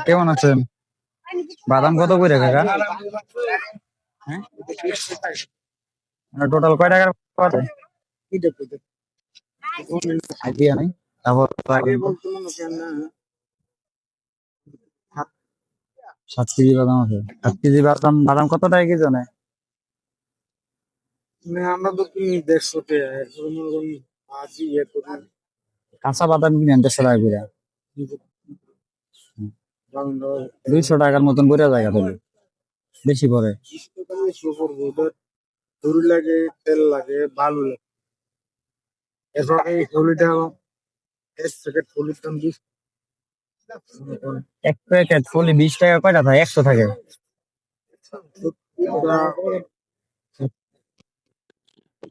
কেমন আছেন? বাদাম কত করে কাকা? হ্যাঁ, টোটাল কয় টাকার পাবে? আইডিয়া নাই। তারপর 7 কেজি বাদাম আছে। 7 কেজি বাদাম বাদাম কত টাকা কেজি নেয়? আমরা তো কিনি 150 টাকা এখন মনে করেন ভাজি ইয়ে করি কাঁচা বাদাম কিনেন 150 টাকা করে। 200 টাকার মতন করে জায়গা তাহলে বেশি পরে। দড়ি লাগে, তেল লাগে, বালু লাগে। এরপর এই হলিটা 1 প্যাকেট হলির দাম 20 এক প্যাকেট ফুলি 20 টাকা কয়টা থাকে? 100 থাকে। ওটা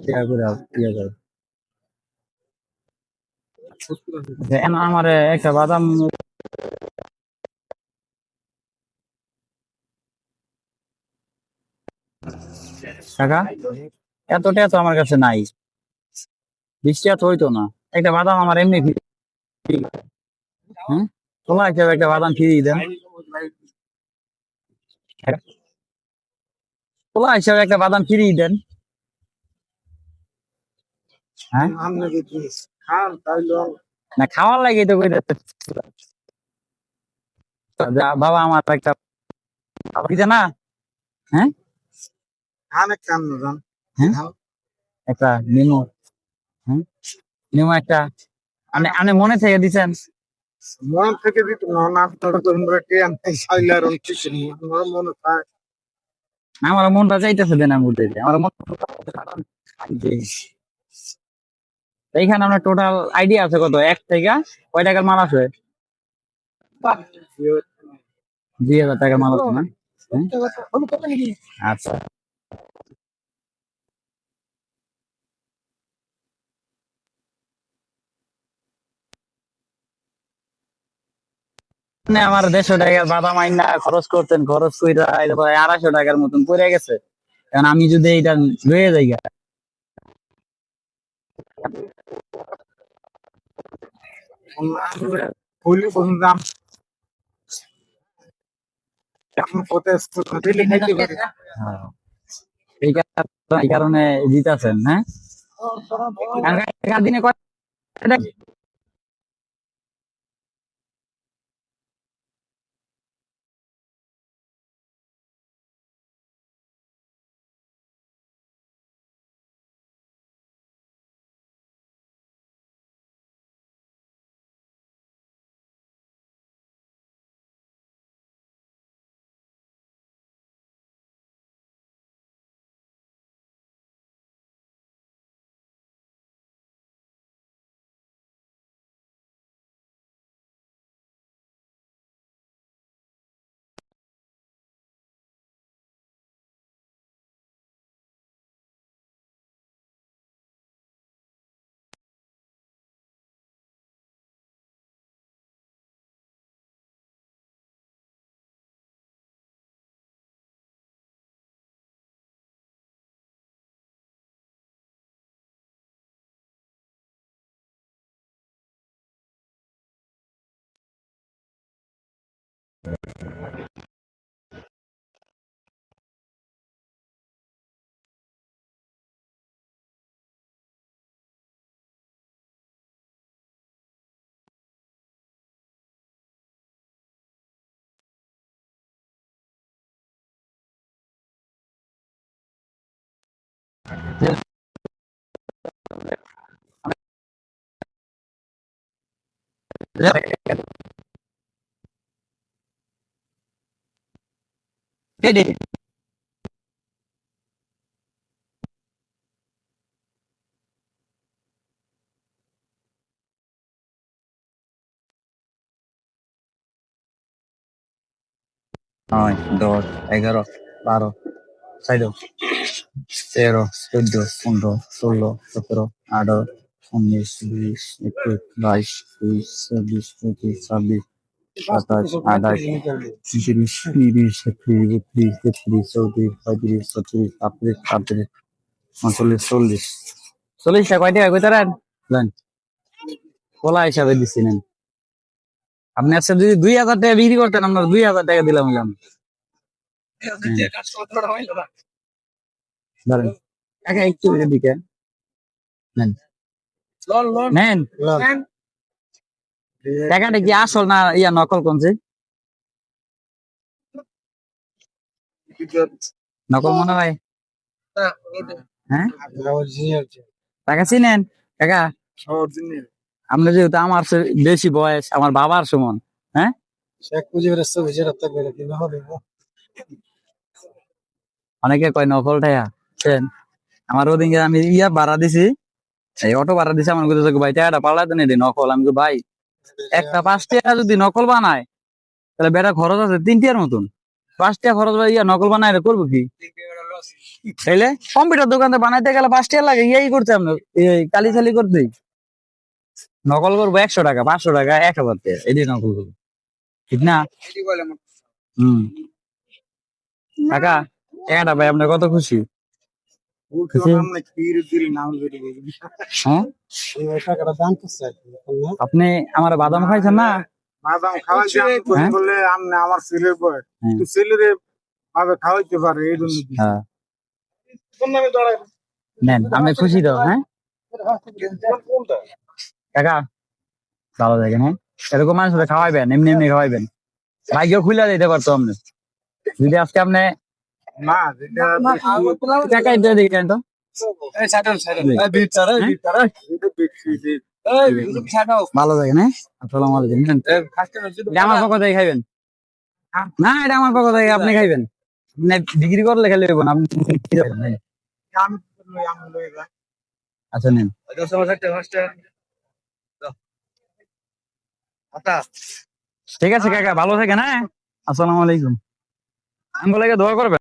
টাকা করে ইয়ে করে। 70 আছে। আমার একটা বাদাম কাকা, এত টাকা তো আমার কাছে নাই। 20 টাকা তো হইতো না। একটা বাদাম আমার এমনি free। হ্যাঁ, তোলা হিসাবে একটা বাদাম ফ্রি দেন। তোলা হিসাবে একটা বাদাম ফ্রি দেন। হ্যাঁ, আপনি যদি খান তাহলে না খাওয়ার লাগে তো কইরা। বাবা আমার একটা দিতে না। হ্যাঁ, খান এক খান না যান। হ্যাঁ, একটা নিমো। হ্যাঁ, নিমো একটা। আপনি আপনি মনে থেকে দিচ্ছেন। মন থেকে দিত না আপনার তো আমরা কে আনতে চাইলে আর কিছু নেই আমার মনে হয় আমার মনটা চাইতেছে দেন আমি উঠে আমার মন। এইখানে আপনার টোটাল আইডিয়া আছে কত? এক থেকে কয় টাকার মাল আছে? 2000 টাকার মাল আছে না? হ্যাঁ? আচ্ছা, মানে আমার 150 টাকার বাদাম আইনা খরচ করতেন, খরচ কইরা এরপর 250 টাকার মতন পড়ে গেছে। কারণ আমি যদি এটা লয়ে যাই গা, হলি কোন দাম এখন কত দিলে খাইতে পারে হ্যাঁ, এই কারণে জিতাছেন। হ্যাঁ, এখানকার দিনে কয় টাকা? নয়, 10, 11, 12, 14, 13, 14, 15, 16, 17, 18, 19, 20, 21, 22, 23, 24, 25, 26, 27, 28, 29, 30, 31, 32, 33, 34, 35, 36, 38, 38, 39, 40, 40 টা কয় টাকা কইতারেন? জান, কলা হিসাবে দিছিলেন। আপনি আজকে যদি 2000 টাকা বিক্রি করতেন আমরা 2000 টাকা দিলাম হইলাম ধরেন কাকা একটু এদিকে নেন নেন টাকাটা কি আসল না ইয়া নকল কোনছে নকল মনে হয় হ্যাঁ টাকা চিনেন কাকা আমরা যেহেতু আমার চেয়ে বেশি বয়স আমার বাবার সমান হ্যাঁ অনেকে কয় নকল টাকা বুঝছেন? আমার ওদিকে আমি ইয়া ভাড়া দিছি এই অটো ভাড়া দিছি আমার কাছে ভাই টাকাটা পাল্টাতে নেই নকল আমি কই, ভাই একটা 5 টাকা যদি নকল বানায় তাহলে বেটা খরচ আছে 3 টাকার মতন 5 টাকা খরচ ইয়া নকল বানায় এটা করবো কি তাইলে কম্পিউটার দোকানে বানাইতে গেলে 5 টাকা লাগে ইয়াই করতে আপনার এই কালি চালি করতে নকল করবো 100 টাকা 500 টাকা 1000 টাকা এটাই নকল করবো ঠিক না হম কাকা টাকাটা ভাই আপনার কত খুশি হ্যাঁ আপনি আমার বাদাম খাইছেন না বাদাম খাওয়াইছে হ্যাঁ? বলে আমনে আমার ছেলের বয় হ্যাঁ। ছেলেরে ভাবে খাওয়াইতে পারে এই জন্য হ্যাঁ নেন আমি খুশি তো হ্যাঁ কাকা ভালো থাকেন হ্যাঁ এরকম মানুষের খাওয়াইবেন এমনি এমনি খাওয়াইবেন ভাগ্য খুলে দিতে পারতো আপনি যদি আজকে আপনি না যেটা টাকা দিয়ে দিকেন তো ভালো থাকেন হ্যাঁ আসসালামু আলাইকুম নেন। এটা আমার পক্ষ থেকে খাইবেন না এটা আমার পক্ষ থেকে আপনি খাইবেন ডিগ্রি করলে খেলে দেবেন আপনি আচ্ছা নেন ঠিক আছে কাকা ভালো থাকেন হ্যাঁ আসসালামু আলাইকুম আমি বলে দোয়া করবেন